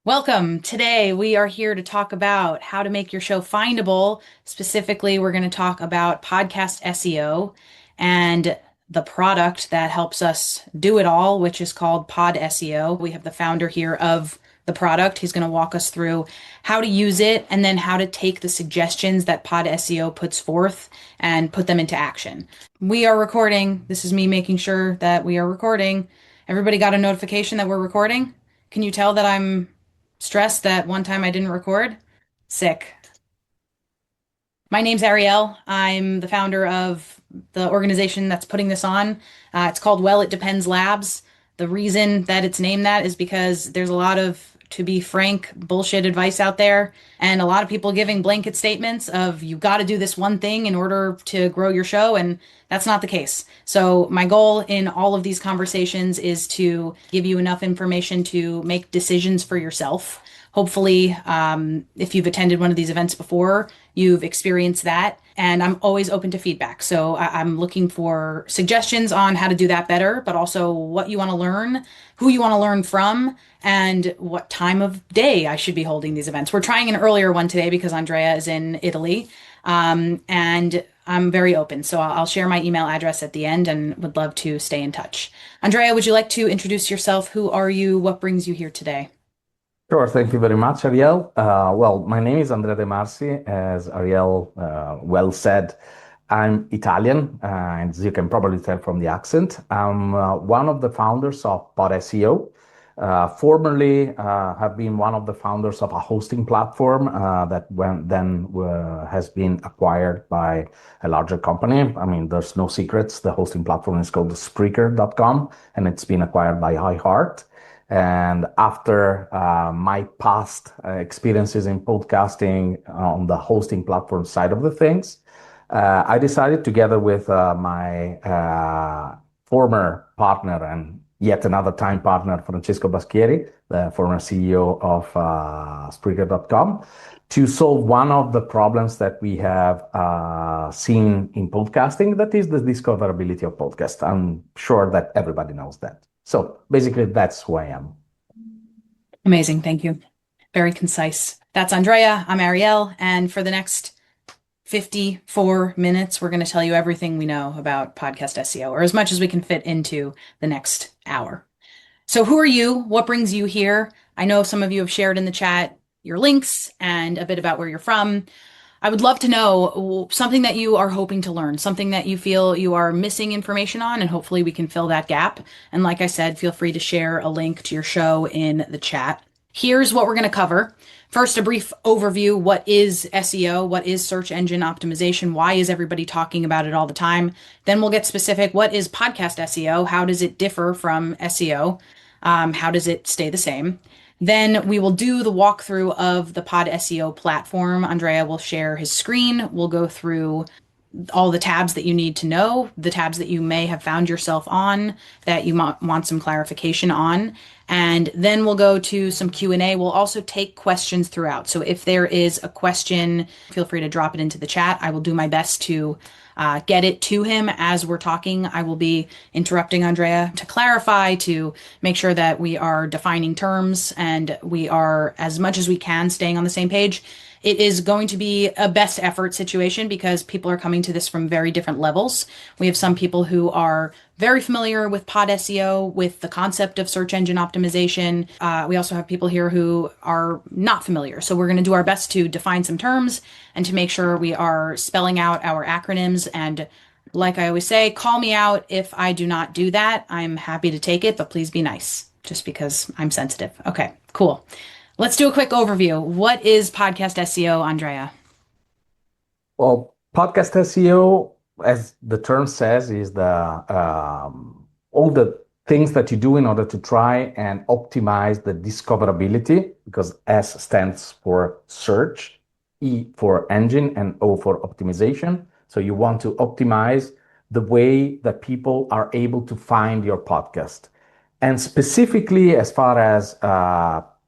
Welcome. Today we are here to talk about how to make your show findable. Specifically, we're going to talk about podcast SEO and the product that helps us do it all, which is called PodSEO. We have the founder here of the product. He's going to walk us through how to use it and then how to take the suggestions that PodSEO puts forth and put them into action. We are recording. This is me making sure that we are recording. Everybody got a notification that we're recording? Can you tell that I'm stressed that one time I didn't record? Sick. My name's Arielle. I'm the founder of the organization that's putting this on. It's called Well, It Depends Labs. The reason that it's named that is because there's a lot of, to be frank, bullshit advice out there, and a lot of people giving blanket statements of you got to do this one thing in order to grow your show, and that's not the case. So my goal in all of these conversations is to give you enough information to make decisions for yourself. Hopefully, if you've attended one of these events before, you've experienced that. And I'm always open to feedback. So I'm looking for suggestions on how to do that better, but also what you want to learn, who you want to learn from, and what time of day I should be holding these events. We're trying an earlier one today because Andrea is in Italy. And I'm very open. So I'll share my email address at the end and would love to stay in touch. Andrea, would you like to introduce yourself? Who are you? What brings you here today? Sure, thank you very much, Arielle. My name is Andrea De Marsi. As Arielle well said, I'm Italian, and as you can probably tell from the accent. I'm one of the founders of PodSEO. Formerly, have been one of the founders of a hosting platform that has been acquired by a larger company. I mean, there's no secrets. The hosting platform is called Spreaker.com, and it's been acquired by iHeart. And after my past experiences in podcasting on the hosting platform side of the things, I decided together with my former partner and yet another time partner, Francesco Baschieri, the former CEO of Spreaker.com, to solve one of the problems that we have seen in podcasting, that is the discoverability of podcasts. I'm sure that everybody knows that. So basically, that's who I am. Amazing. Thank you. Very concise. That's Andrea. I'm Arielle. And for the next 54 minutes, we're going to tell you everything we know about podcast SEO, or as much as we can fit into the next hour. So who are you? What brings you here? I know some of you have shared in the chat your links and a bit about where you're from. I would love to know something that you are hoping to learn, something that you feel you are missing information on, and hopefully we can fill that gap. And like I said, feel free to share a link to your show in the chat. Here's what we're going to cover. First, a brief overview. What is SEO? What is search engine optimization? Why is everybody talking about it all the time? Then we'll get specific. What is podcast SEO? How does it differ from SEO? How does it stay the same? Then we will do the walkthrough of the PodSEO platform. Andrea will share his screen. We'll go through all the tabs that you need to know, the tabs that you may have found yourself on that you want some clarification on. And then we'll go to some Q&A. We'll also take questions throughout. So if there is a question, feel free to drop it into the chat. I will do my best to get it to him as we're talking. I will be interrupting Andrea to clarify, to make sure that we are defining terms and we are, as much as we can, staying on the same page. It is going to be a best effort situation because people are coming to this from very different levels. We have some people who are very familiar with pod SEO, with the concept of search engine optimization. We also have people here who are not familiar. So we're going to do our best to define some terms and to make sure we are spelling out our acronyms. And like I always say, call me out if I do not do that. I'm happy to take it, but please be nice, just because I'm sensitive. Okay, cool. Let's do a quick overview. What is podcast SEO, Andrea? Well, podcast SEO, as the term says, is all the things that you do in order to try and optimize the discoverability, because S stands for search, E for engine, and O for optimization. So you want to optimize the way that people are able to find your podcast. And specifically, as far as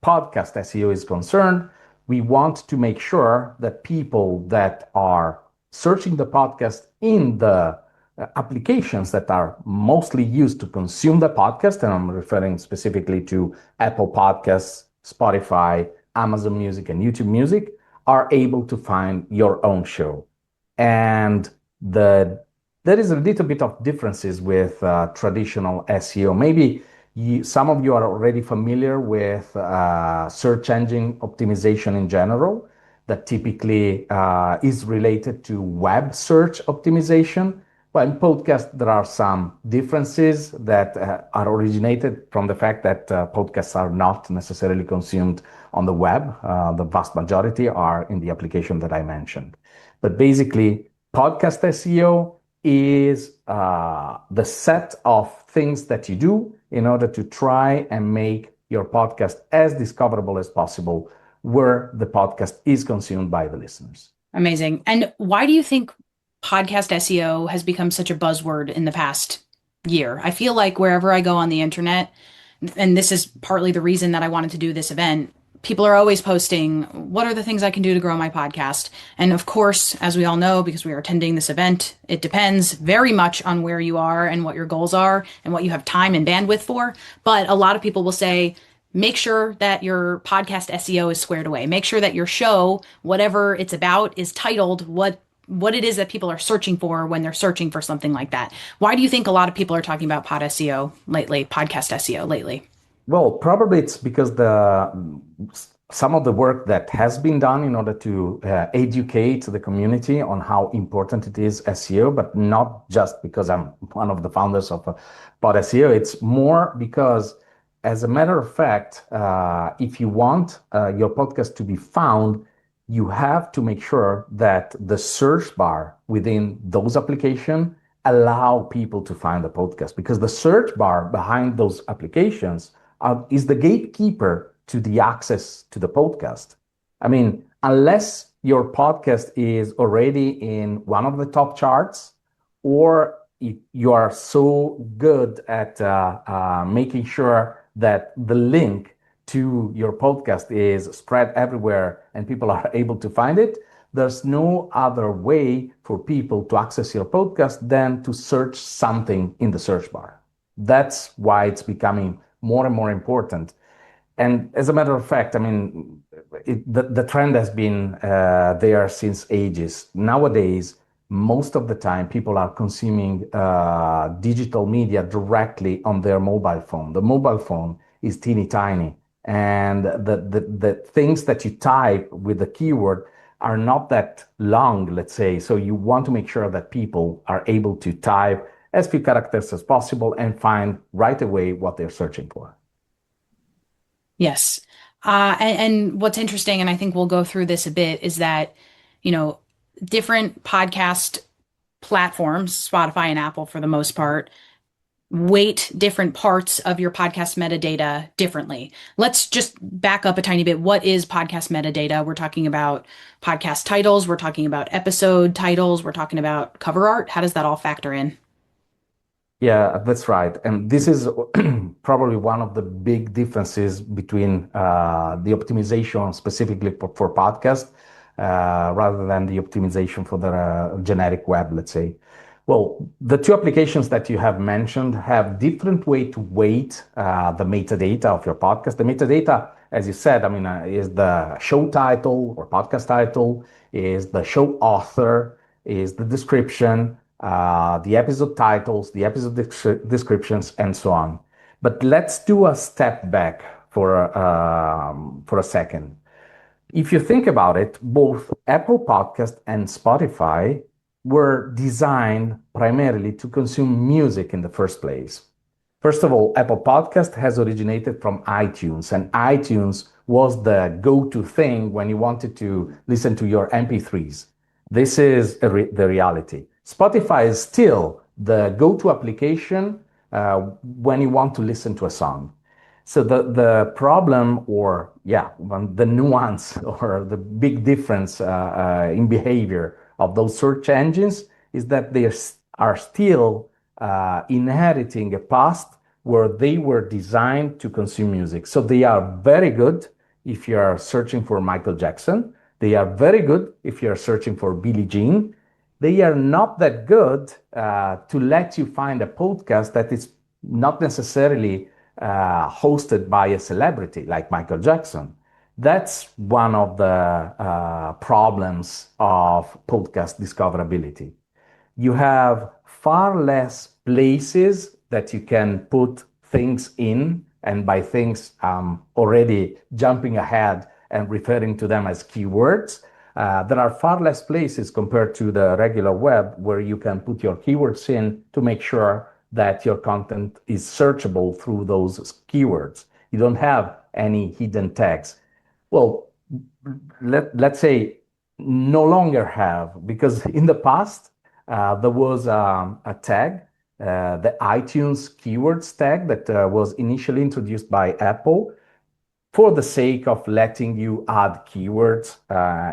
podcast SEO is concerned, we want to make sure that people that are searching the podcast in the applications that are mostly used to consume the podcast, and I'm referring specifically to Apple Podcasts, Spotify, Amazon Music, and YouTube Music, are able to find your own show. And there is a little bit of differences with traditional SEO. Maybe some of you are already familiar with search engine optimization in general, that typically is related to web search optimization. Well, in podcast, there are some differences that are originated from the fact that podcasts are not necessarily consumed on the web. The vast majority are in the application that I mentioned. But basically, podcast SEO is the set of things that you do in order to try and make your podcast as discoverable as possible where the podcast is consumed by the listeners. Amazing. And why do you think podcast SEO has become such a buzzword in the past year? I feel like wherever I go on the internet, and this is partly the reason that I wanted to do this event, people are always posting, what are the things I can do to grow my podcast? And of course, as we all know, because we are attending this event, it depends very much on where you are and what your goals are and what you have time and bandwidth for. But a lot of people will say, make sure that your podcast SEO is squared away. Make sure that your show, whatever it's about, is titled what it is that people are searching for when they're searching for something like that. Why do you think a lot of people are talking about podcast SEO lately? Well, probably it's because the some of the work that has been done in order to educate the community on how important it is SEO, but not just because I'm one of the founders of PodSEO. It's more because, as a matter of fact, if you want your podcast to be found, you have to make sure that the search bar within those applications allow people to find the podcast, because the search bar behind those applications is the gatekeeper to the access to the podcast. I mean, unless your podcast is already in one of the top charts, or if you are so good at making sure that the link to your podcast is spread everywhere and people are able to find it, there's no other way for people to access your podcast than to search something in the search bar. That's why it's becoming more and more important. And as a matter of fact, I mean, the trend has been there since ages. Nowadays, most of the time, people are consuming digital media directly on their mobile phone. The mobile phone is teeny tiny, and the things that you type with the keyword are not that long, let's say. So you want to make sure that people are able to type as few characters as possible and find right away what they're searching for. Yes. And what's interesting, and I think we'll go through this a bit, is that, you know, different podcast platforms, Spotify and Apple for the most part, weight different parts of your podcast metadata differently. Let's just back up a tiny bit. What is podcast metadata? We're talking about podcast titles, we're talking about episode titles, we're talking about cover art. How does that all factor in? Yeah, that's right. And this is probably one of the big differences between the optimization specifically for podcast rather than the optimization for the generic web, let's say. Well, the two applications that you have mentioned have different way to weight the metadata of your podcast. The metadata, as you said, I mean, is the show title or podcast title, is the show author, is the description, the episode titles, the episode descriptions, and so on. But let's do a step back for a second. If you think about it, both Apple Podcast and Spotify were designed primarily to consume music in the first place. First of all, Apple Podcast has originated from iTunes, and iTunes was the go-to thing when you wanted to listen to your MP3s. This is the reality. Spotify is still the go-to application when you want to listen to a song. So the problem, or yeah, the nuance or the big difference in behavior of those search engines is that they are still inheriting a past where they were designed to consume music. So they are very good if you are searching for Michael Jackson. They are very good if you are searching for Billie Jean. They are not that good to let you find a podcast that is not necessarily hosted by a celebrity like Michael Jackson. That's one of the problems of podcast discoverability. You have far less places that you can put things in. And by things, already jumping ahead and referring to them as keywords. There are far less places compared to the regular web where you can put your keywords in to make sure that your content is searchable through those keywords. You don't have any hidden tags. Well, let's say no longer have, because in the past, there was a tag, the iTunes keywords tag that was initially introduced by Apple for the sake of letting you add keywords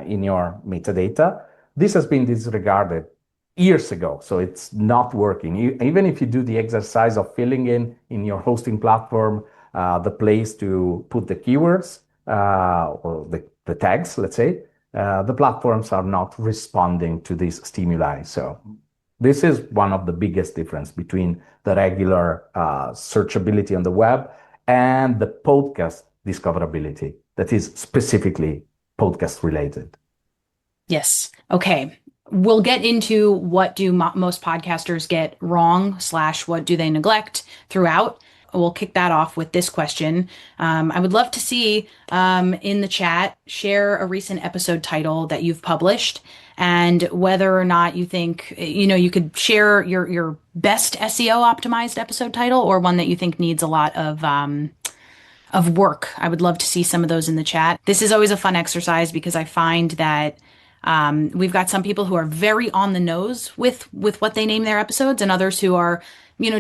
in your metadata. This has been disregarded years ago, so it's not working. Even if you do the exercise of filling in your hosting platform the place to put the keywords or the tags, let's say, the platforms are not responding to these stimuli. So this is one of the biggest difference between the regular searchability on the web and the podcast discoverability that is specifically podcast related. Yes. Okay. We'll get into what do most podcasters get wrong / what do they neglect throughout. We'll kick that off with this question. I would love to see in the chat share a recent episode title that you've published and whether or not you think, you could share your best SEO optimized episode title or one that you think needs a lot of work. I would love to see some of those in the chat. This is always a fun exercise because I find that we've got some people who are very on the nose with what they name their episodes and others who are,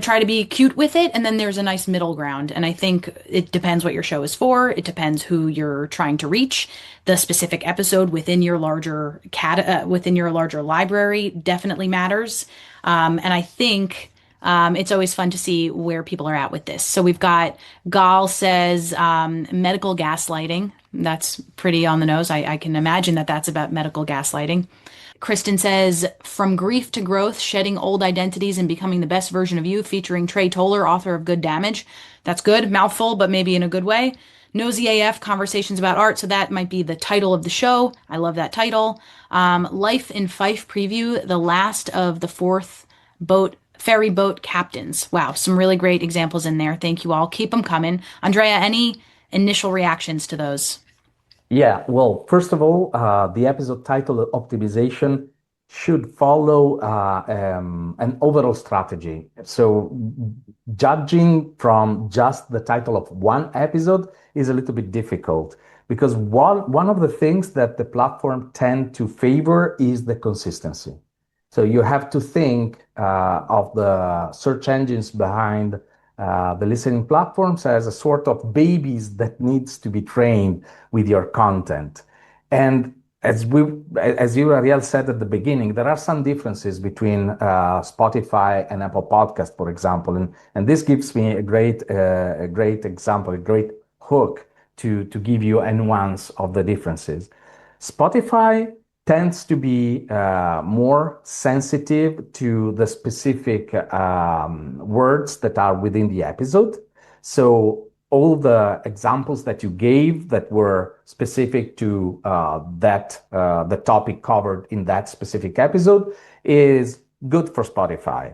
try to be cute with it. And then there's a nice middle ground. And I think it depends what your show is for. It depends who you're trying to reach. The specific episode within your larger within your larger library definitely matters. And I think it's always fun to see where people are at with this. So we've got Gal says medical gaslighting. That's pretty on the nose. I can imagine that that's about medical gaslighting. Kristen says, from grief to growth, shedding old identities and becoming the best version of you, featuring Trey Toller, author of Good Damage. That's good. Mouthful, but maybe in a good way. Nosy AF, conversations about art. So that might be the title of the show. I love that title. Life in Fife preview, the last of the fourth ferry boat captains. Wow, some really great examples in there. Thank you all. Keep them coming. Andrea, any initial reactions to those? Yeah, well, first of all, the episode title optimization should follow an overall strategy. So judging from just the title of one episode is a little bit difficult because one of the things that the platform tend to favor is the consistency. So you have to think of the search engines behind the listening platforms as a sort of babies that needs to be trained with your content. And as you, Arielle, said at the beginning, there are some differences between Spotify and Apple Podcast, for example. And this gives me a great example, a great hook to give you a nuance of the differences. Spotify tends to be more sensitive to the specific words that are within the episode. So all the examples that you gave that were specific to the topic covered in that specific episode is good for Spotify.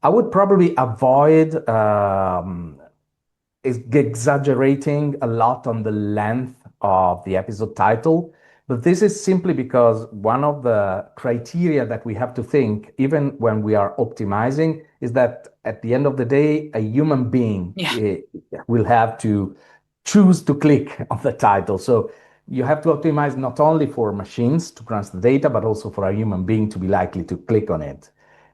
I would probably avoid exaggerating a lot on the length of the episode title. But this is simply because one of the criteria that we have to think, even when we are optimizing, is that at the end of the day, a human being will have to choose to click on the title. So you have to optimize not only for machines to crunch the data, but also for a human being to be likely to click on it.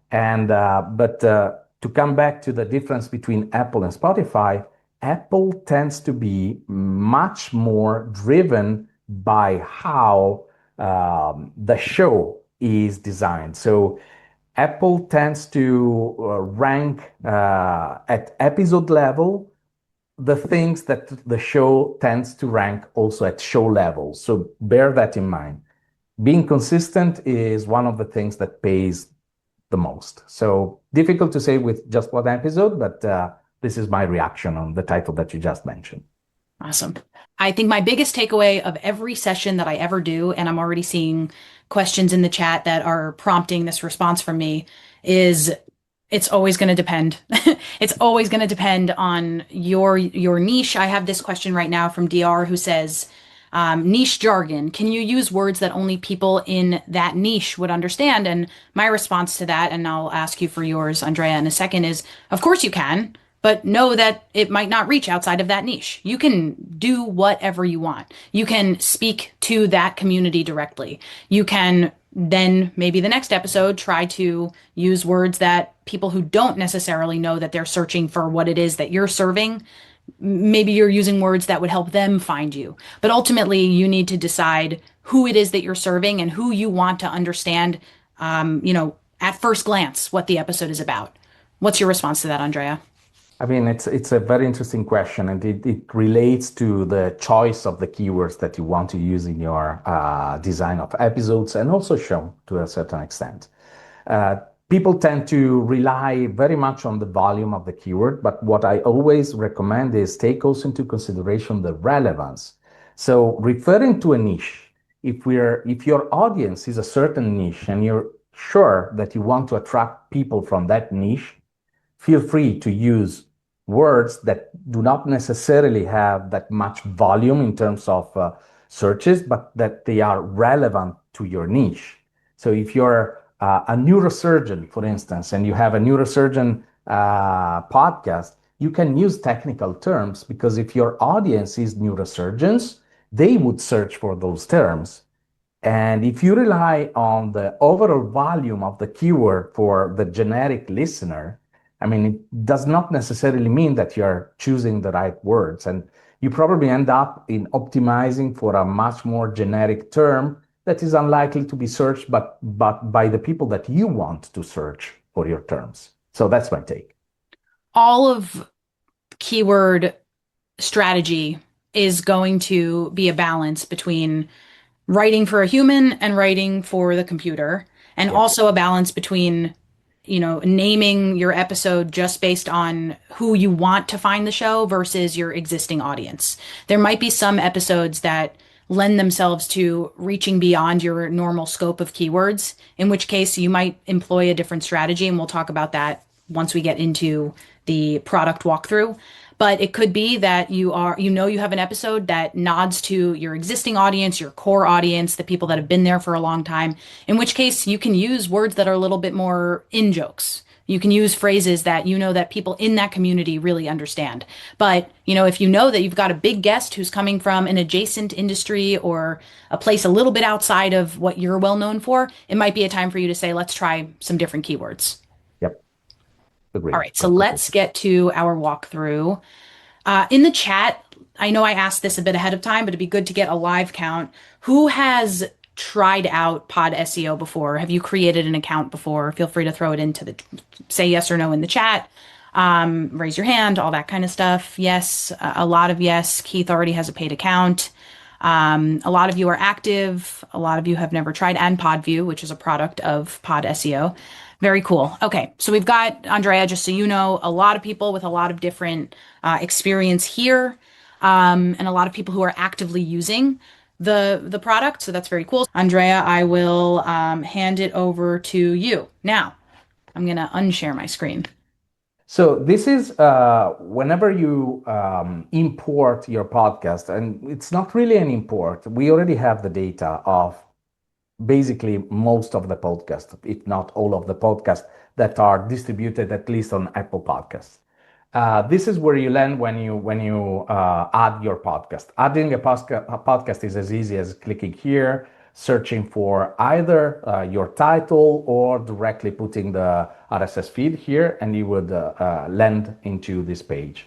But to come back to the difference between Apple and Spotify, Apple tends to be much more driven by how the show is designed. So Apple tends to rank at episode level the things that the show tends to rank also at show level. So bear that in mind. Being consistent is one of the things that pays the most. So difficult to say with just one episode, but this is my reaction on the title that you just mentioned. Awesome. I think my biggest takeaway of every session that I ever do, and I'm already seeing questions in the chat that are prompting this response from me, is it's always going to depend. It's always going to depend on your niche. I have this question right now from DR who says, niche jargon. Can you use words that only people in that niche would understand? And my response to that, and I'll ask you for yours, Andrea, in a second, is of course you can, but know that it might not reach outside of that niche. You can do whatever you want. You can speak to that community directly. You can then maybe the next episode try to use words that people who don't necessarily know that they're searching for what it is that you're serving, maybe you're using words that would help them find you. But ultimately, you need to decide who it is that you're serving and who you want to understand, at first glance, what the episode is about. What's your response to that, Andrea? I mean, it's a very interesting question, and it relates to the choice of the keywords that you want to use in your design of episodes and also show to a certain extent. People tend to rely very much on the volume of the keyword, but what I always recommend is take also into consideration the relevance. So referring to a niche, if your audience is a certain niche and you're sure that you want to attract people from that niche, feel free to use words that do not necessarily have that much volume in terms of searches, but that they are relevant to your niche. So if you're a neurosurgeon, for instance, and you have a neurosurgeon podcast, you can use technical terms because if your audience is neurosurgeons, they would search for those terms. And if you rely on the overall volume of the keyword for the generic listener, I mean, it does not necessarily mean that you're choosing the right words. And you probably end up in optimizing for a much more generic term that is unlikely to be searched, but by the people that you want to search for your terms. So that's my take. All of keyword strategy is going to be a balance between writing for a human and writing for the computer, and Yep. also a balance between naming your episode just based on who you want to find the show versus your existing audience. There might be some episodes that lend themselves to reaching beyond your normal scope of keywords, in which case you might employ a different strategy, and we'll talk about that once we get into the product walkthrough. But it could be that you have an episode that nods to your existing audience, your core audience, the people that have been there for a long time, in which case you can use words that are a little bit more in jokes. You can use phrases that that people in that community really understand. But, if you know that you've got a big guest who's coming from an adjacent industry or a place a little bit outside of what you're well known for, it might be a time for you to say, let's try some different keywords. Yep. All Agree. right, so Completely. let's get to our walkthrough. In the chat, I know I asked this a bit ahead of time, but it'd be good to get a live count. Who has tried out Pod SEO before? Have you created an account before? Feel free to throw it into say yes or no in the chat. Raise your hand, all that kind of stuff. Yes, a lot of yes. Keith already has a paid account. A lot of you are active. A lot of you have never tried, and PodView, which is a product of Pod SEO. Very cool. Okay, so we've got Andrea, just so you know, a lot of people with a lot of different experience here, and a lot of people who are actively using the product. So that's very cool. Andrea, I will hand it over to you. Now, I'm gonna unshare my screen. So this is whenever you import your podcast, and it's not really an import. We already have the data of basically most of the podcasts, if not all of the podcasts that are distributed at least on Apple Podcasts. This is where you land when you add your podcast. Adding a podcast is as easy as clicking here, searching for either your title or directly putting the RSS feed here, and you would land into this page.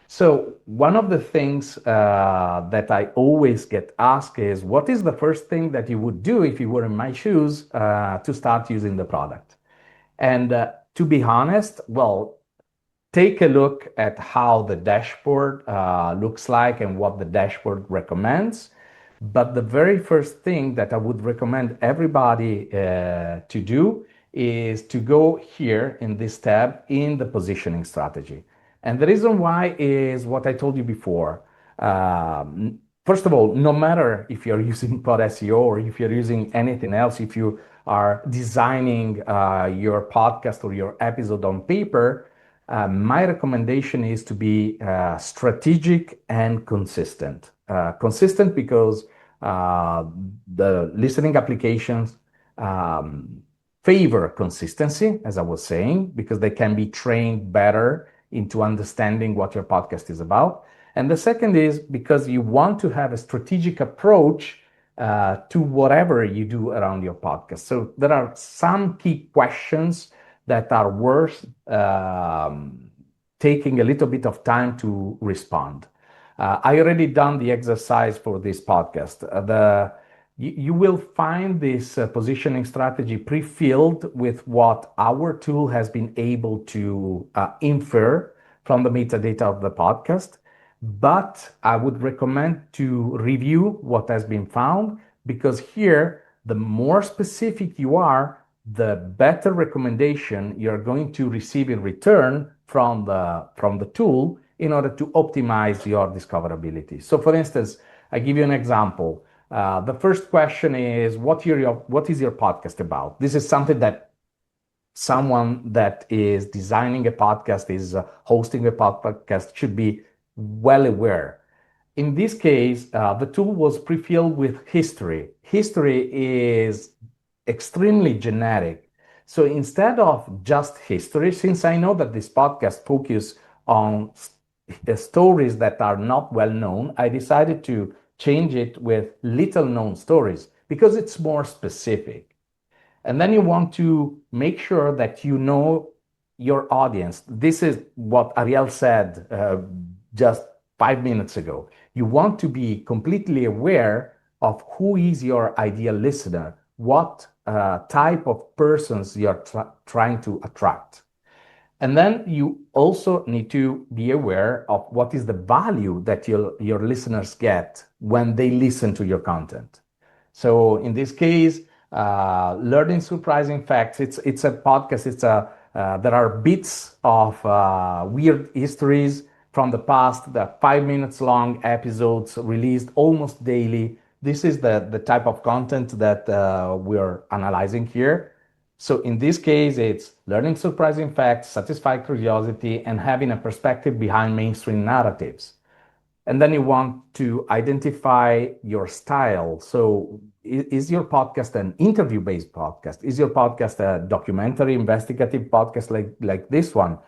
So one of the things that I always get asked is, what is the first thing that you would do if you were in my shoes to start using the product? And to be honest, well, take a look at how the dashboard looks like and what the dashboard recommends. But the very first thing that I would recommend everybody to do is to go here in this tab in the positioning strategy. And the reason why is what I told you before. Um, First of all, no matter if you're using PodSEO or if you're using anything else, if you are designing your podcast or your episode on paper, my recommendation is to be strategic and consistent. Consistent because uh, the listening applications um, favor consistency, as I was saying, because they can be trained better into understanding what your podcast is about. And the second is because you want to have a strategic approach to whatever you do around your podcast. So there are some key questions that are worth taking a little bit of time to respond. I already done the exercise for this podcast. You will find this positioning strategy pre-filled with what our tool has been able to infer from the metadata of the podcast. But I would recommend to review what has been found because here, the more specific you are, the better recommendation you're going to receive in return from the tool in order to optimize your discoverability. So, for instance, I give you an example. The first question is, what is your podcast about? This is something that someone that is designing a podcast, is hosting a podcast, should be well aware. In this case, the tool was pre-filled with history. History is extremely generic. So instead of just history, since I know that this podcast focuses on stories that are not well known, I decided to change it with little known stories because it's more specific. And then you want to make sure that you know your audience. This is what Arielle said just 5 minutes ago. You want to be completely aware of who is your ideal listener, what type of persons you're trying to attract. And then you also need to be aware of what is the value that your listeners get when they listen to your content. So in this case, learning surprising facts. It's a podcast. There are bits of weird histories from the past. The 5 minutes long episodes released almost daily. This is the type of content that we're analyzing here. So in this case, it's learning surprising facts, satisfy curiosity, and having a perspective behind mainstream narratives. And then you want to identify your style. So is your podcast an interview-based podcast? Is your podcast a documentary investigative podcast like this one?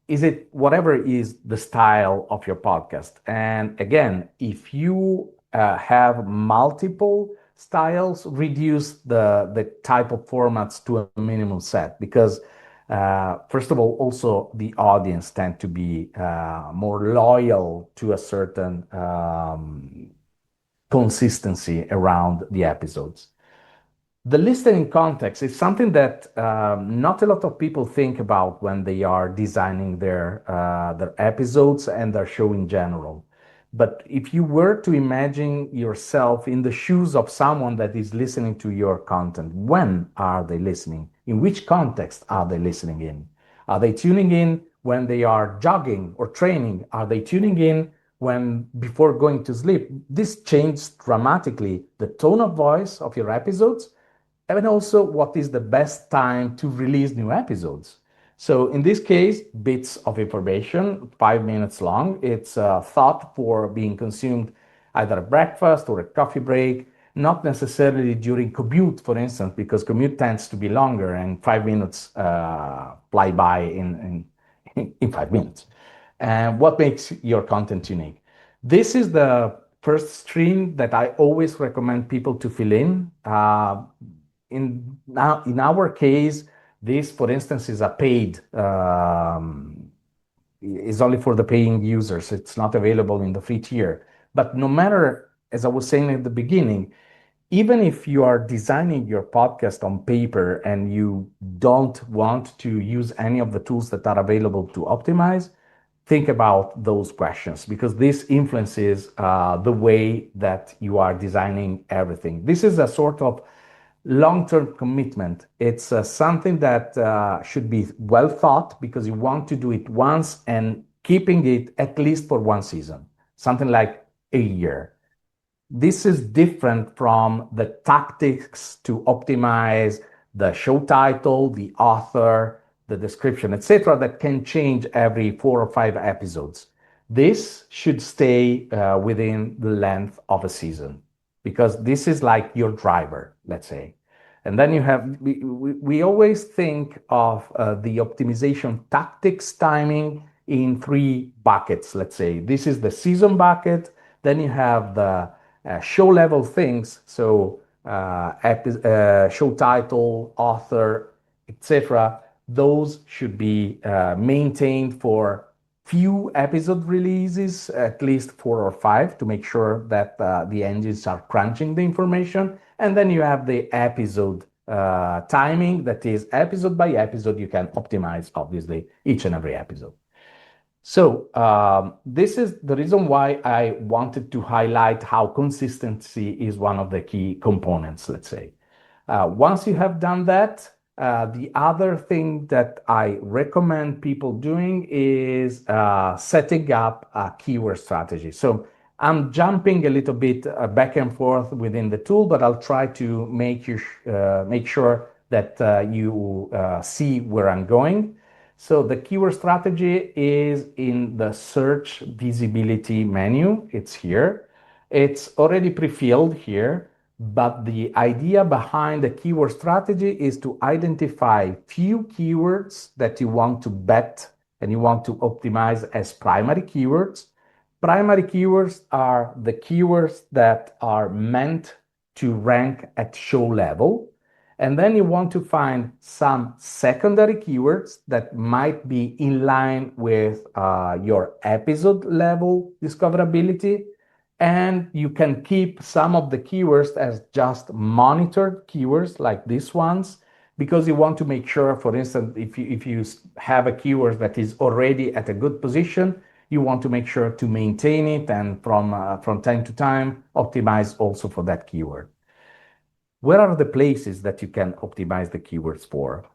Is it whatever is the style of your podcast? And again, if you have multiple styles, reduce the type of formats to a minimum set because first of all, also the audience tend to be more loyal to a certain consistency around the episodes. The listening context is something that not a lot of people think about when they are designing their episodes and their show in general. But if you were to imagine yourself in the shoes of someone that is listening to your content, when are they listening? In which context are they listening in? Are they tuning in when they are jogging or training? Are they tuning in when before going to sleep? This changed dramatically the tone of voice of your episodes and also what is the best time to release new episodes. So in this case, bits of information, 5 minutes long. It's thought for being consumed either at breakfast or a coffee break, not necessarily during commute, for instance, because commute tends to be longer and 5 minutes fly by in 5 minutes. And what makes your content unique? This is the first stream that I always recommend people to fill in. In our case, this, for instance, is a paid, is only for the paying users. It's not available in the free tier. But no matter, as I was saying at the beginning, even if you are designing your podcast on paper and you don't want to use any of the tools that are available to optimize, think about those questions because this influences the way that you are designing everything. This is a sort of long-term commitment. It's something that should be well thought because you want to do it once and keeping it at least for one season, something like a year. This is different from the tactics to optimize the show title, the author, the description, etc., that can change every 4 or 5 episodes. This should stay within the length of a season because this is like your driver, let's say. And then we always think of the optimization tactics timing in 3 buckets, let's say. This is the season bucket. Then you have the show level things, so show title, author, etc. Those should be maintained for few episode releases, at least 4 or 5, to make sure that the engines are crunching the information. And then you have the episode timing, that is episode by episode. You can optimize, obviously, each and every episode. So this is the reason why I wanted to highlight how consistency is one of the key components, let's say. Once you have done that, the other thing that I recommend people doing is setting up a keyword strategy. So I'm jumping a little bit back and forth within the tool, but I'll try to make sure that you see where I'm going. So the keyword strategy is in the search visibility menu. It's here. It's already pre-filled here, but the idea behind the keyword strategy is to identify few keywords that you want to bet and you want to optimize as primary keywords. Primary keywords are the keywords that are meant to rank at show level. And then you want to find some secondary keywords that might be in line with your episode level discoverability. And you can keep some of the keywords as just monitored keywords like these ones, because you want to make sure, for instance, if you have a keyword that is already at a good position, you want to make sure to maintain it and from time to time optimize also for that keyword. Where are the places that you can optimize the keywords for?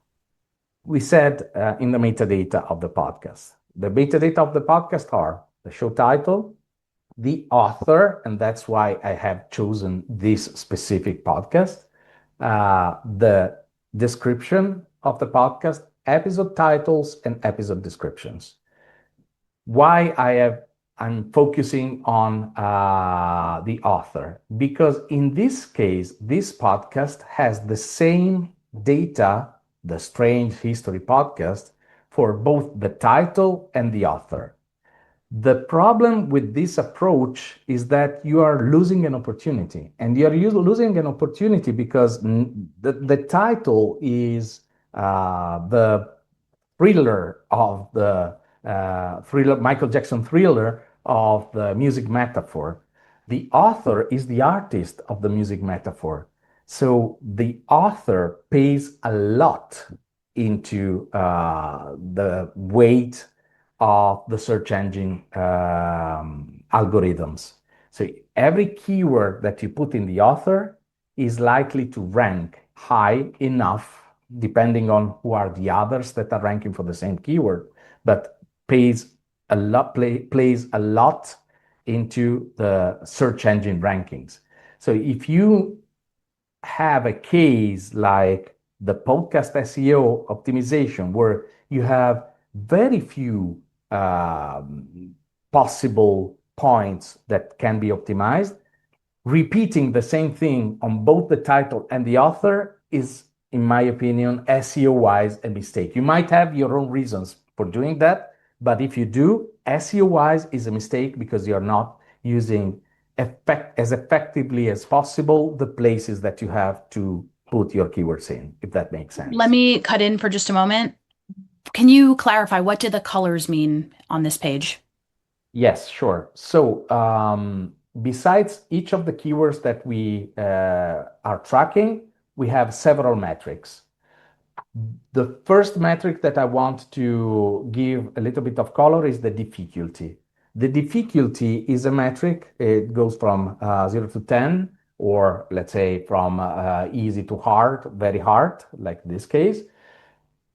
We said in the metadata of the podcast. The metadata of the podcast are the show title, the author, and that's why I have chosen this specific podcast, the description of the podcast, episode titles, and episode descriptions. Why I'm focusing on the author, because in this case, this podcast has the same data, the Strange History podcast, for both the title and the author. The problem with this approach is that you are losing an opportunity, and you are losing an opportunity because the title is the thriller of the Michael Jackson thriller of the music metaphor. The author is the artist of the music metaphor. So the author pays a lot into the weight of the search engine algorithms. So every keyword that you put in the author is likely to rank high enough, depending on who are the others that are ranking for the same keyword, but plays a lot into the search engine rankings. So if you have a case like the podcast SEO optimization, where you have very few possible points that can be optimized, repeating the same thing on both the title and the author is, in my opinion, SEO-wise, a mistake. You might have your own reasons for doing that, but if you do, SEO-wise is a mistake because you're not using as effectively as possible the places that you have to put your keywords in, if that makes sense. Let me cut in for just a moment. Can you clarify, what do the colors mean on this page? Yes, sure. So besides each of the keywords that we are tracking, we have several metrics. The first metric that I want to give a little bit of color is the difficulty. The difficulty is a metric. It goes from 0 to 10, or let's say from easy to hard, very hard, like this case.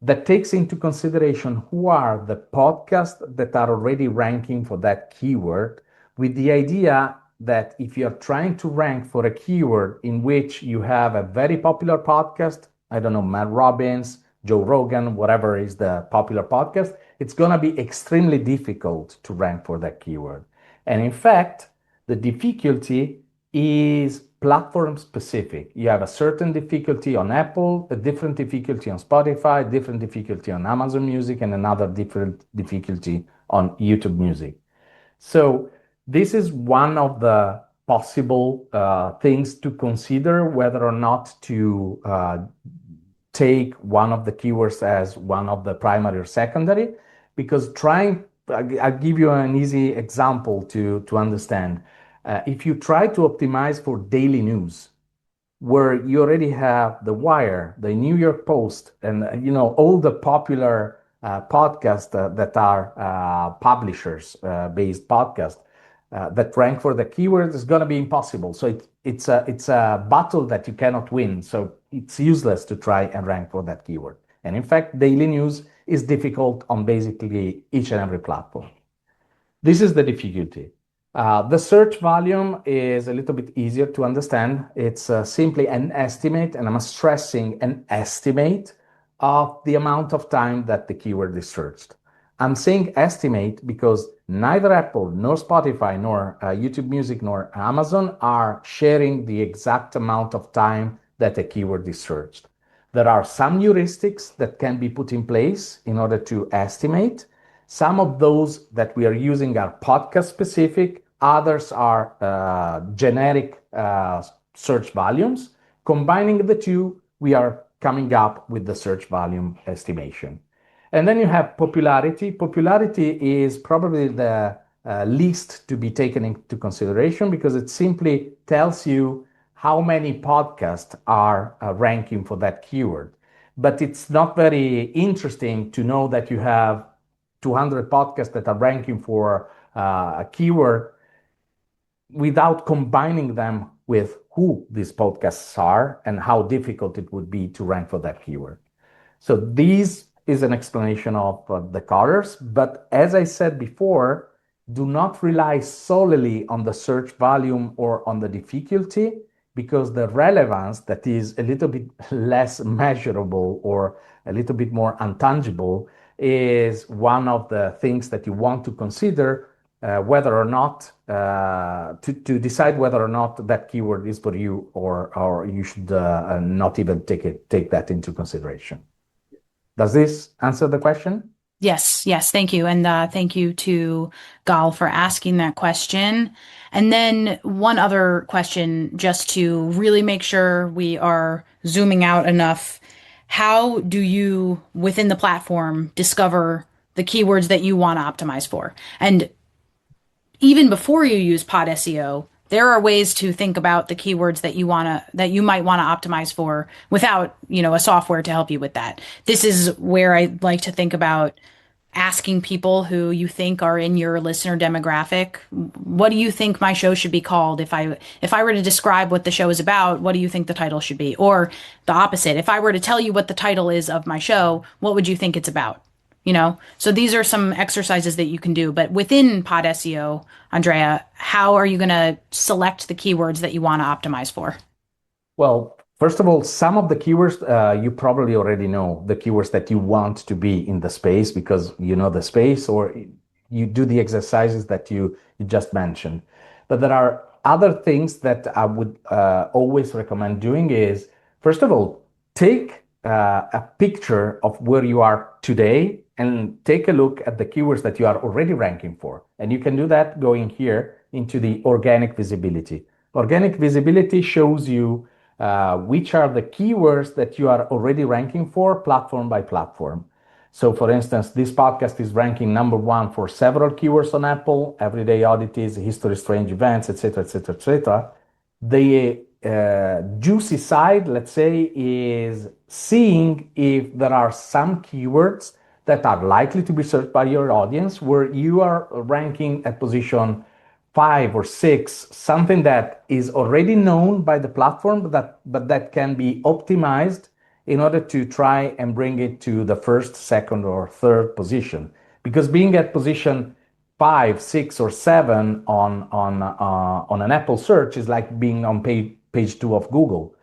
that takes into consideration who are the podcasts that are already ranking for that keyword, with the idea that if you're trying to rank for a keyword in which you have a very popular podcast, I don't know, Matt Robbins, Joe Rogan, whatever is the popular podcast, it's going to be extremely difficult to rank for that keyword. And in fact, the difficulty is platform specific. You have a certain difficulty on Apple, a different difficulty on Spotify, different difficulty on Amazon Music, and another different difficulty on YouTube Music. So this is one of the possible things to consider whether or not to take one of the keywords as one of the primary or secondary, because I'll give you an easy example to understand. If you try to optimize for daily news, where you already have The Wire, the New York Post, and all the popular podcasts that are publishers-based podcasts that rank for the keywords, is going to be impossible. So it's a battle that you cannot win. So it's useless to try and rank for that keyword. And in fact, daily news is difficult on basically each and every platform. This is the difficulty. The search volume is a little bit easier to understand. It's simply an estimate, and I'm stressing an estimate of the amount of time that the keyword is searched. I'm saying estimate because neither Apple, nor Spotify, nor YouTube Music, nor Amazon are sharing the exact amount of time that a keyword is searched. There are some heuristics that can be put in place in order to estimate. Some of those that we are using are podcast specific. Others are generic search volumes. Combining the two, we are coming up with the search volume estimation. And then you have popularity. Popularity is probably the least to be taken into consideration because it simply tells you how many podcasts are ranking for that keyword. But it's not very interesting to know that you have 200 podcasts that are ranking for a keyword without combining them with who these podcasts are and how difficult it would be to rank for that keyword. So this is an explanation of the colors, but as I said before, do not rely solely on the search volume or on the difficulty, because the relevance that is a little bit less measurable or a little bit more intangible is one of the things that you want to consider whether or not to decide whether or not that keyword is for you, or you should not even take that into consideration. Does this answer the question? Yes, thank you. And thank you to Gal for asking that question. And then one other question, just to really make sure we are zooming out enough. How do you, within the platform, discover the keywords that you want to optimize for? And even before you use PodSEO, there are ways to think about the keywords that you might want to optimize for without, a software to help you with that. This is where I like to think about asking people who you think are in your listener demographic, what do you think my show should be called? If I were to describe what the show is about, what do you think the title should be? Or the opposite, if I were to tell you what the title is of my show, what would you think it's about? So these are some exercises that you can do. But within Pod SEO, Andrea, how are you going to select the keywords that you want to optimize for? Well, first of all, some of the keywords you probably already know the keywords that you want to be in the space because you know the space, or you do the exercises that you just mentioned. But there are other things that I would always recommend doing is, first of all, take a picture of where you are today and take a look at the keywords that you are already ranking for. And you can do that going here into the organic visibility. Organic visibility shows you which are the keywords that you are already ranking for platform by platform. So for instance, this podcast is ranking number one for several keywords on Apple: everyday oddities, history, strange events, etc., etc., etc. The juicy side, let's say, is seeing if there are some keywords that are likely to be searched by your audience where you are ranking at position 5 or 6, something that is already known by the platform, but that can be optimized in order to try and bring it to the first, second, or third position. Because being at position 5, 6, or 7 on an Apple search is like being on page 2 of Google.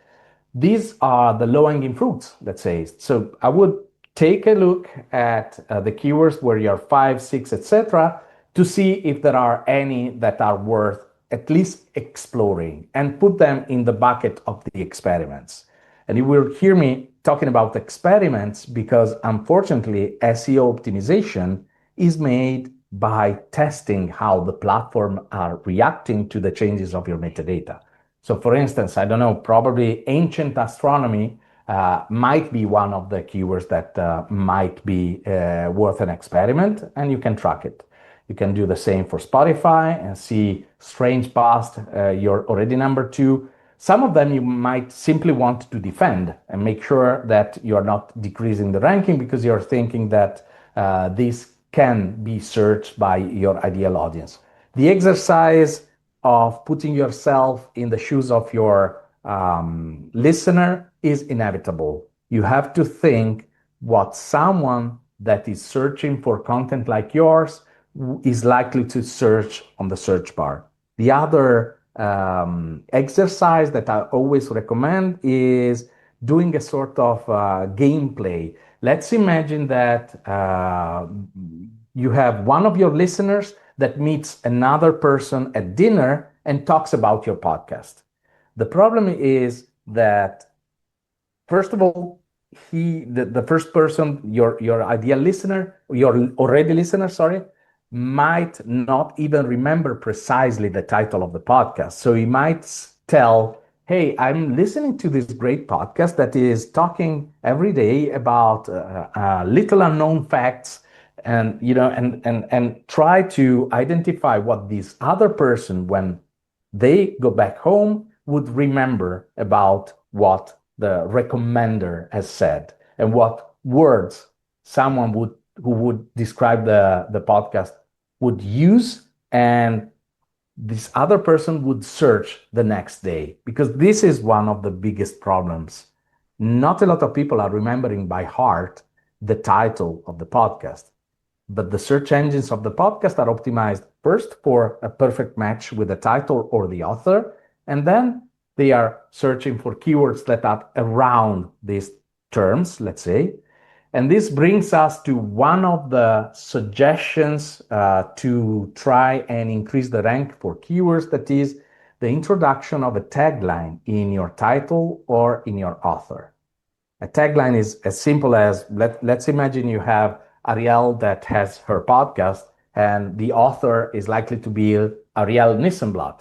These are the low-hanging fruits, let's say. So I would take a look at the keywords where you're 5, 6, etc., to see if there are any that are worth at least exploring and put them in the bucket of the experiments. And you will hear me talking about experiments because unfortunately, SEO optimization is made by testing how the platform are reacting to the changes of your metadata. So for instance, I don't know, probably ancient astronomy might be one of the keywords that might be worth an experiment, and you can track it. You can do the same for Spotify and see strange past, you're already number 2. Some of them you might simply want to defend and make sure that you're not decreasing the ranking because you're thinking that this can be searched by your ideal audience. The exercise of putting yourself in the shoes of your listener is inevitable. You have to think what someone that is searching for content like yours is likely to search on the search bar. The other exercise that I always recommend is doing a sort of gameplay. Let's imagine that you have one of your listeners that meets another person at dinner and talks about your podcast. The problem is that, first of all, the first person, your ideal listener, your already listener, sorry, might not even remember precisely the title of the podcast. So he might tell, hey, I'm listening to this great podcast that is talking every day about little unknown facts, and and try to identify what this other person, when they go back home, would remember about what the recommender has said and what words someone who would describe the podcast would use, and this other person would search the next day, because this is one of the biggest problems. Not a lot of people are remembering by heart the title of the podcast, but the search engines of the podcast are optimized first for a perfect match with the title or the author, and then they are searching for keywords that are around these terms, let's say. And this brings us to one of the suggestions to try and increase the rank for keywords, that is the introduction of a tagline in your title or in your author. A tagline is as simple as, let's imagine you have Arielle that has her podcast, and the author is likely to be Arielle Nissenblatt.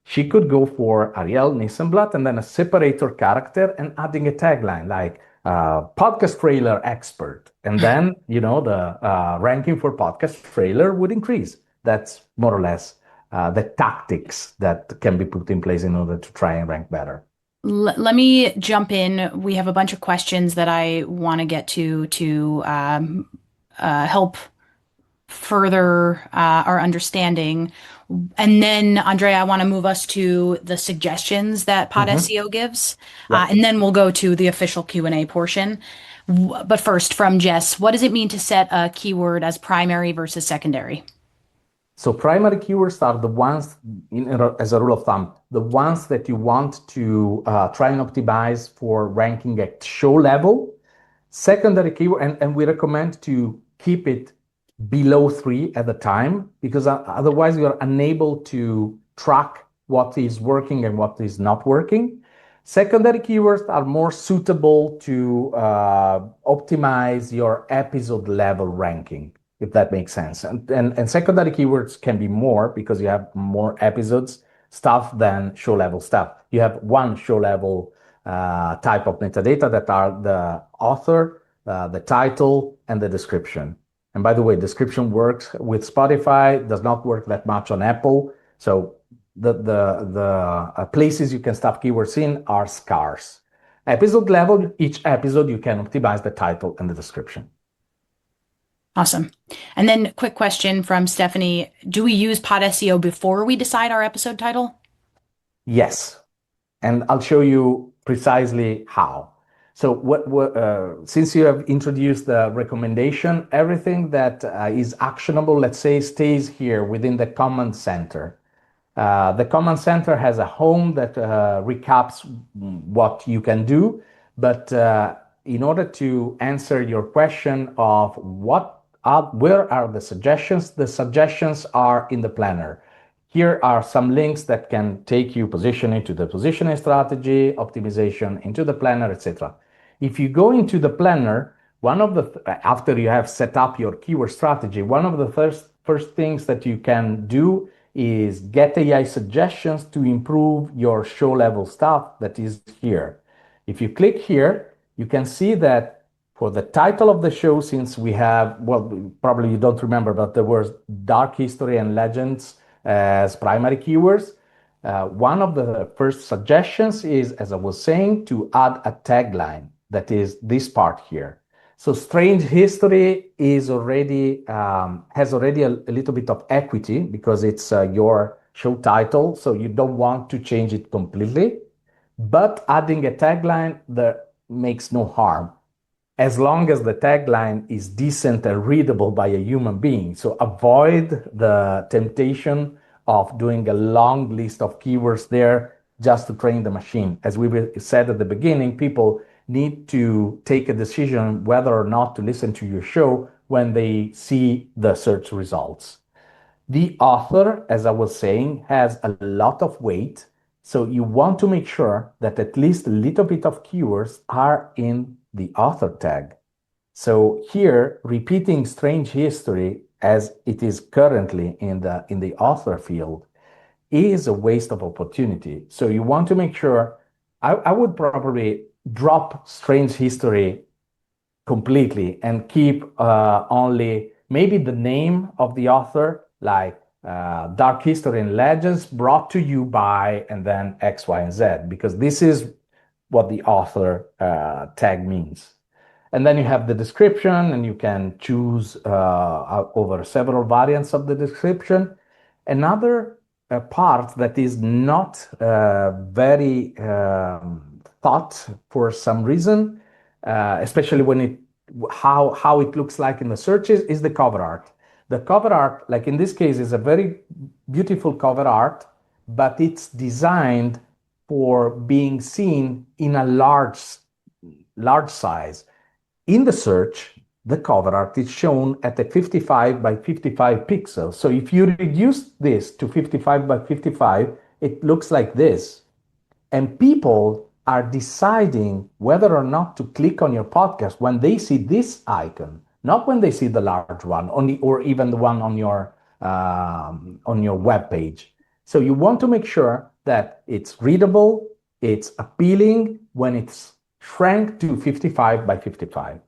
She could go for Arielle Nissenblatt and then a separator character and adding a tagline like podcast trailer expert. And then, the ranking for podcast trailer would increase. That's more or less the tactics that can be put in place in order to try and rank better. Let me jump in. We have a bunch of questions that I want to get to help further our understanding. And then, Andrea, I want to move us to the suggestions that PodSEO gives, Yeah. and then we'll go to the official Q&A portion. But first, from Jess, what does it mean to set a keyword as primary versus secondary? So primary keywords are the ones, as a rule of thumb, the ones that you want to try and optimize for ranking at show level. Secondary keyword, and we recommend to keep it below 3 at the time, because otherwise you are unable to track what is working and what is not working. Secondary keywords are more suitable to optimize your episode level ranking, if that makes sense. And secondary keywords can be more because you have more episodes stuff than show level stuff. You have one show level type of metadata that are the author, the title, and the description. And by the way, description works with Spotify, does not work that much on Apple. So the places you can stuff keywords in are scarce. Episode level, each episode you can optimize the title and the description. Awesome. And then quick question from Stephanie. Do we use PodSEO before we decide our episode title? Yes. And I'll show you precisely how. So since you have introduced the recommendation, everything that is actionable, let's say, stays here within the command center. The command center has a home that recaps what you can do, but in order to answer your question of where are the suggestions are in the planner. Here are some links that can take you positioning to the positioning strategy, optimization into the planner, etc. If you go into the planner, after you have set up your keyword strategy, one of the first things that you can do is get AI suggestions to improve your show level stuff that is here. If you click here, you can see that for the title of the show, since we have, well, probably you don't remember, but there was dark history and legends as primary keywords. One of the first suggestions is, as I was saying, to add a tagline that is this part here. So strange history is already has already a little bit of equity because it's your show title, so you don't want to change it completely. But adding a tagline that makes no harm as long as the tagline is decent and readable by a human being. So avoid the temptation of doing a long list of keywords there just to train the machine. As we said at the beginning, people need to take a decision whether or not to listen to your show when they see the search results. The author, as I was saying, has a lot of weight. So you want to make sure that at least a little bit of keywords are in the author tag. So here, repeating strange history as it is currently in the author field is a waste of opportunity. So you want to make sure, I would probably drop strange history completely and keep only maybe the name of the author, like Dark History and Legends brought to you by, and then X, Y, and Z, because this is what the author tag means. And then you have the description, and you can choose over several variants of the description. Another part that is not very thought for some reason, especially when how it looks like in the searches, is the cover art. The cover art, like in this case, is a very beautiful cover art, but it's designed for being seen in a large size. In the search, the cover art is shown at a 55 by 55 pixels. So if you reduce this to 55 by 55, it looks like this. And people are deciding whether or not to click on your podcast when they see this icon, not when they see the large one, or even the one on your web page. So you want to make sure that it's readable, it's appealing when it's shrank to 55 by 55.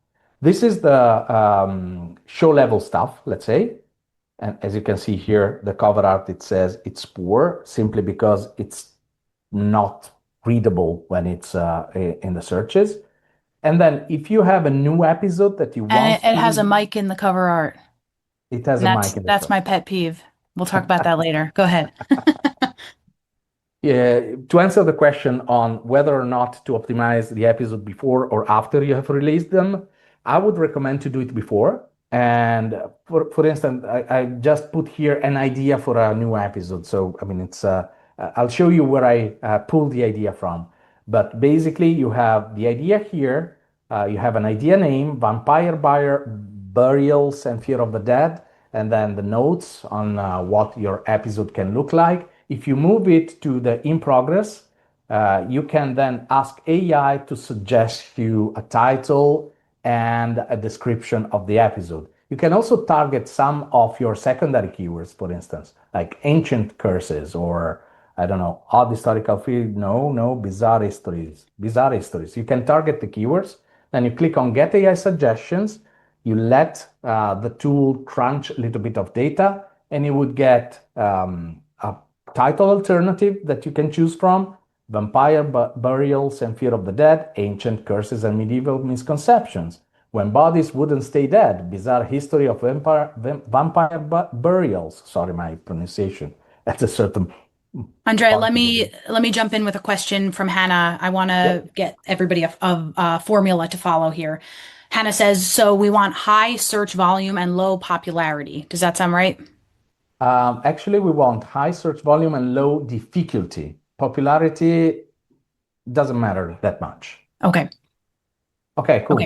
This is the show level stuff, let's say. And as you can see here, the cover art, it says it's poor simply because it's not readable when it's in the searches. And then if you have a new episode that you And want it has a to, mic in the cover art. it has And a that's mic in the that's front. my pet peeve. We'll talk about that later. Go ahead. Yeah, to answer the question on whether or not to optimize the episode before or after you have released them, I would recommend to do it before. And for instance, I just put here an idea for a new episode. So I mean, I'll show you where I pulled the idea from. But basically, you have the idea here. You have an idea name, Vampire Buyer, Burials, and Fear of the Dead, and then the notes on what your episode can look like. If you move it to the in progress, you can then ask AI to suggest you a title and a description of the episode. You can also target some of your secondary keywords, for instance, like ancient curses or I don't know, odd historical field. No, bizarre histories. Bizarre histories. You can target the keywords. Then you click on Get AI Suggestions. You let the tool crunch a little bit of data, and you would get a title alternative that you can choose from: Vampire Burials and Fear of the Dead, Ancient Curses and Medieval Misconceptions, When Bodies Wouldn't Stay Dead, Bizarre History of Vampire Burials. Sorry, my pronunciation at a certain Andrea, possible. let me jump in with a question from Hannah. I want to Yep. get everybody a formula to follow here. Hannah says, so we want high search volume and low popularity. Does that sound right? Actually, we want high search volume and low difficulty. Popularity doesn't matter that much. Okay. Okay, Okay. cool.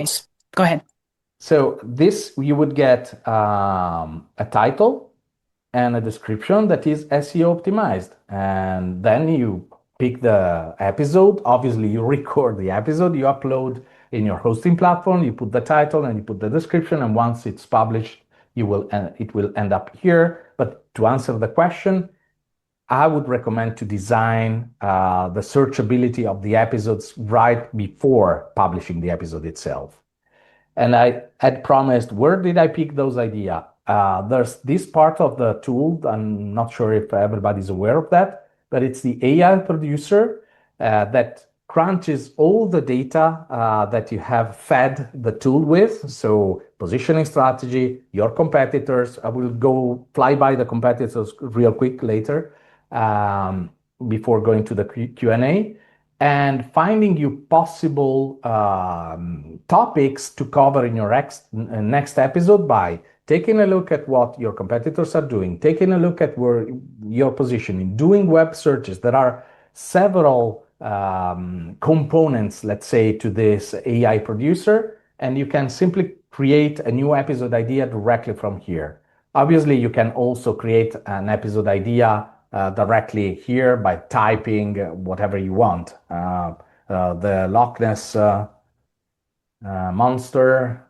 Go ahead. So this you would get a title and a description that is SEO optimized, and then you pick the episode. Obviously, you record the episode, you upload in your hosting platform, you put the title and you put the description, and once it's published, it will end up here. But to answer the question, I would recommend to design the searchability of the episodes right before publishing the episode itself. And I had promised, where did I pick those ideas? There's this part of the tool. I'm not sure if everybody's aware of that, but it's the AI producer that crunches all the data that you have fed the tool with. So positioning strategy, your competitors. I will go fly by the competitors real quick later before going to the Q&A and finding you possible topics to cover in your next episode by taking a look at what your competitors are doing, taking a look at where your positioning, doing web searches. There are several components, let's say, to this AI producer, and you can simply create a new episode idea directly from here. Obviously, you can also create an episode idea directly here by typing whatever you want. The Loch Ness monster,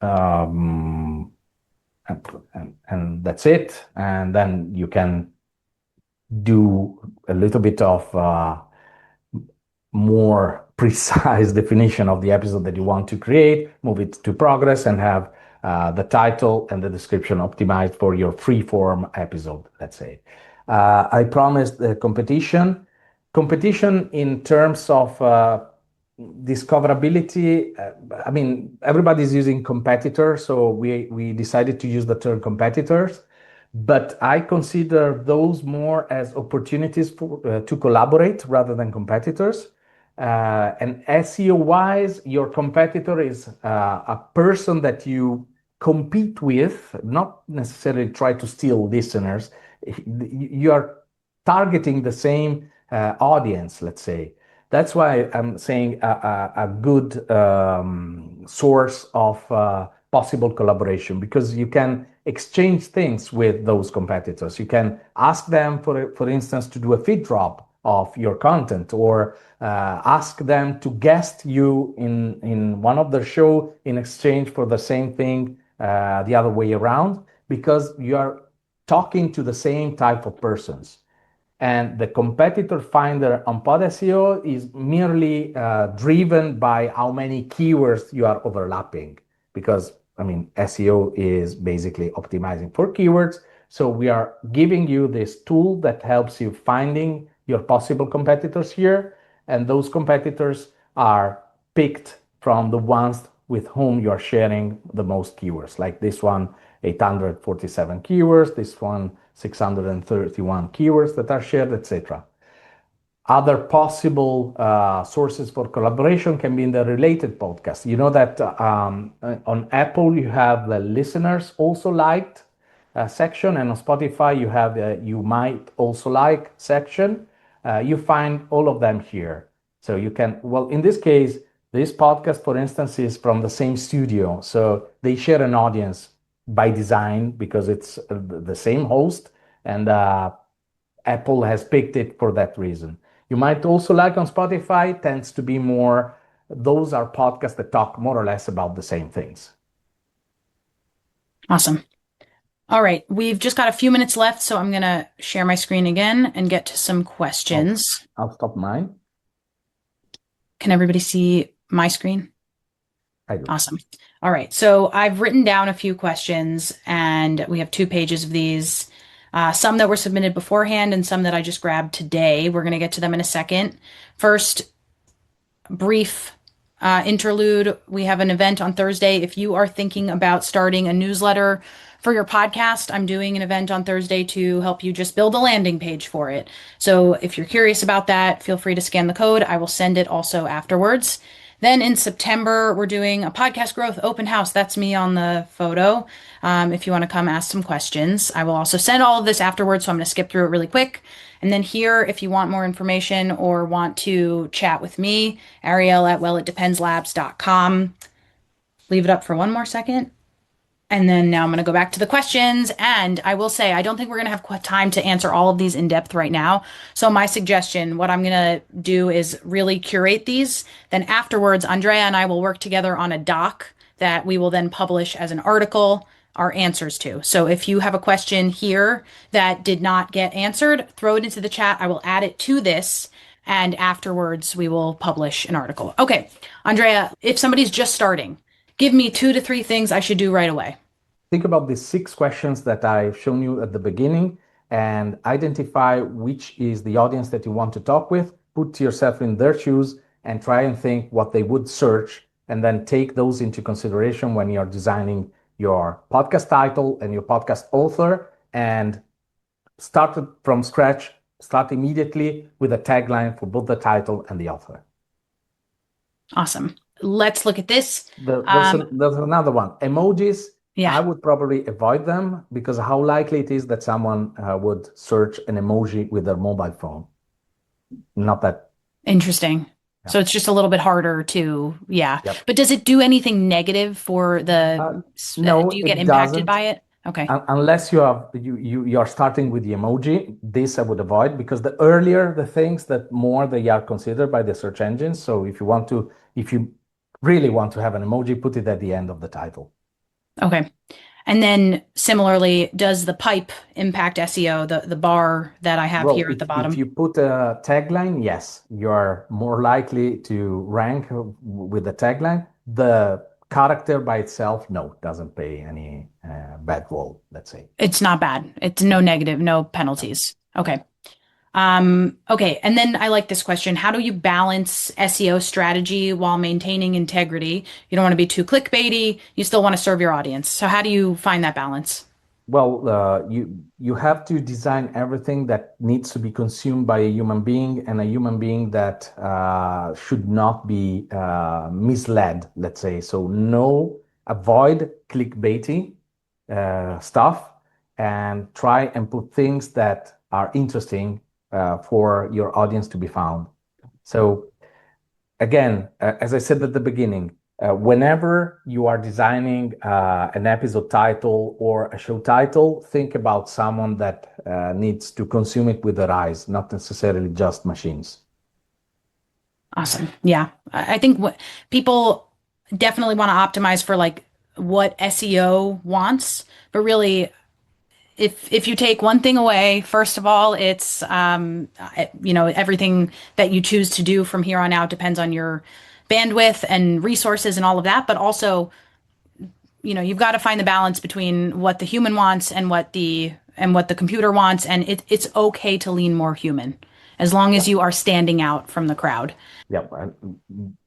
um, and that's it. And then you can do a little bit of more precise definition of the episode that you want to create, move it to progress, and have the title and the description optimized for your free form episode, let's say. I promised the competition. Competition in terms of discoverability, I mean, everybody's using competitors, so we decided to use the term competitors, but I consider those more as opportunities to collaborate rather than competitors. And SEO wise, your competitor is a person that you compete with, not necessarily try to steal listeners. You are targeting the same audience, let's say. That's why I'm saying a good source of possible collaboration, because you can exchange things with those competitors. You can ask them, for instance, to do a feed drop of your content, or ask them to guest you in one of their show in exchange for the same thing the other way around, because you are talking to the same type of persons. And the competitor finder on PodSEO is merely driven by how many keywords you are overlapping. Because, I mean, SEO is basically optimizing for keywords. So we are giving you this tool that helps you finding your possible competitors here. And those competitors are picked from the ones with whom you are sharing the most keywords. Like this one, 847 keywords, this one, 631 keywords that are shared, etc. Other possible sources for collaboration can be in the related podcast. You know that on Apple you have the listeners also liked section, and on Spotify you have the you might also like section. You find all of them here. So you can, well, in this case, this podcast, for instance, is from the same studio. So they share an audience by design because it's the same host, and Apple has picked it for that reason. You might also like on Spotify, tends to be more, those are podcasts that talk more or less about the same things. Awesome. All right. We've just got a few minutes left, so I'm going to share my screen again and get to some I'll, questions. I'll stop mine. Can everybody see my screen? I do. Awesome. All right. So I've written down a few questions, and we have 2 pages of these. Some that were submitted beforehand and some that I just grabbed today. We're going to get to them in a second. First, brief interlude, we have an event on Thursday. If you are thinking about starting a newsletter for your podcast, I'm doing an event on Thursday to help you just build a landing page for it. So if you're curious about that, feel free to scan the code. I will send it also afterwards. Then in September, we're doing a podcast growth open house. That's me on the photo. If you want to come ask some questions, I will also send all of this afterwards. So I'm going to skip through it really quick. And then here, if you want more information or want to chat with me, Arielle at wellitdependslabs.com. Leave it up for one more second. And then now I'm going to go back to the questions. And I will say, I don't think we're going to have time to answer all of these in depth right now. So my suggestion, what I'm going to do is really curate these. Then afterwards, Andrea and I will work together on a doc that we will then publish as an article our answers to. So if you have a question here that did not get answered, throw it into the chat. I will add it to this. And afterwards, we will publish an article. Okay, Andrea, if somebody's just starting, give me 2 to 3 things I should do right away. Think about the 6 questions that I've shown you at the beginning and identify which is the audience that you want to talk with, put yourself in their shoes and try and think what they would search, and then take those into consideration when you're designing your podcast title and your podcast author, and start from scratch, start immediately with a tagline for both the title and the author. Awesome. Let's look at this. There's another one. Emojis. Yeah. I would probably avoid them because how likely it is that someone would search an emoji with their mobile phone. Not that. Interesting. Yeah. So it's just a little bit harder to, yeah. Yep. But does it do anything negative for the, no, do you get it impacted doesn't. by it? Okay. Unless you are starting with the emoji, this I would avoid because the earlier the things, that more they are considered by the search engines. So if you really want to have an emoji, put it at the end of the title. Okay. And then similarly, does the pipe impact SEO, the bar that I have here at the bottom? If you put a tagline, yes, you're more likely to rank with the tagline. The character by itself, no, doesn't play any bad role, let's say. It's not bad. It's no negative, no penalties. Okay. Okay. And then I like this question. How do you balance SEO strategy while maintaining integrity? You don't want to be too clickbaity. You still want to serve your audience. So how do you find that balance? Well, you have to design everything that needs to be consumed by a human being, and a human being that should not be misled, let's say. So avoid clickbaity stuff, and try and put things that are interesting for your audience to be found. So again, as I said at the beginning, whenever you are designing an episode title or a show title, think about someone that needs to consume it with their eyes, not necessarily just machines. Awesome. Yeah. I think people definitely want to optimize for like what SEO wants, but really if you take one thing away, first of all, it's everything that you choose to do from here on out depends on your bandwidth and resources and all of that. But also, you've got to find the balance between what the human wants and what the computer wants, and it's okay to lean more human as long as you are standing out from the crowd. Yeah,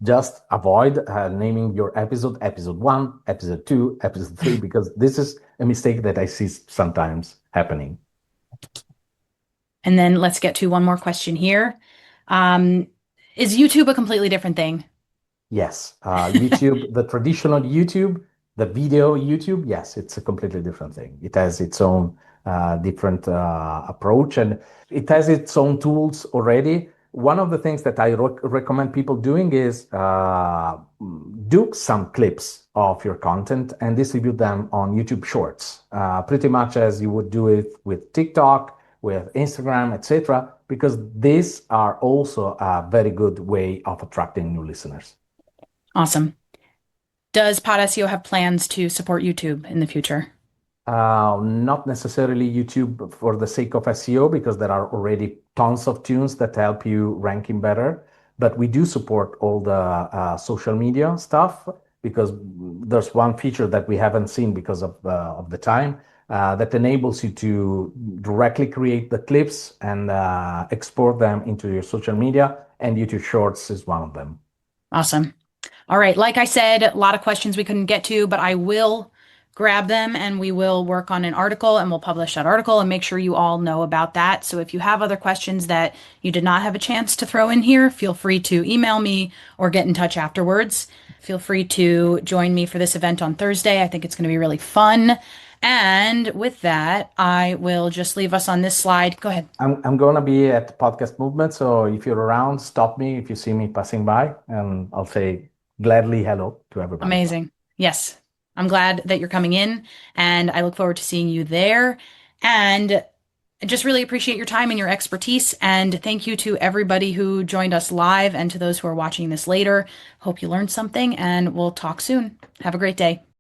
just avoid naming your episode 1, episode 2, episode 3, because this is a mistake that I see sometimes happening. And then let's get to one more question here. Is YouTube a completely different thing? Yes. YouTube, the traditional YouTube, the video YouTube, yes, it's a completely different thing. It has its own different approach, and it has its own tools already. One of the things that I recommend people doing is do some clips of your content and distribute them on YouTube Shorts, pretty much as you would do it with TikTok, with Instagram, etc., because these are also a very good way of attracting new listeners. Awesome. Does PodSEO have plans to support YouTube in the future? Not necessarily YouTube for the sake of SEO, because there are already tons of tunes that help you ranking better. But we do support all the social media stuff, because there's one feature that we haven't seen because of the time that enables you to directly create the clips and export them into your social media, and YouTube Shorts is one of them. Awesome. All right. Like I said, a lot of questions we couldn't get to, but I will grab them and we will work on an article and we'll publish that article and make sure you all know about that. So if you have other questions that you did not have a chance to throw in here, feel free to email me or get in touch afterwards. Feel free to join me for this event on Thursday. I think it's going to be really fun. And with that, I will just leave us on this slide. Go ahead. I'm going to be at Podcast Movement, so if you're around, stop me if you see me passing by, and I'll say gladly hello to everybody. Amazing. Yes. I'm glad that you're coming in and I look forward to seeing you there. And I just really appreciate your time and your expertise. And thank you to everybody who joined us live and to those who are watching this later. Hope you learned something and we'll talk soon. Have a great day.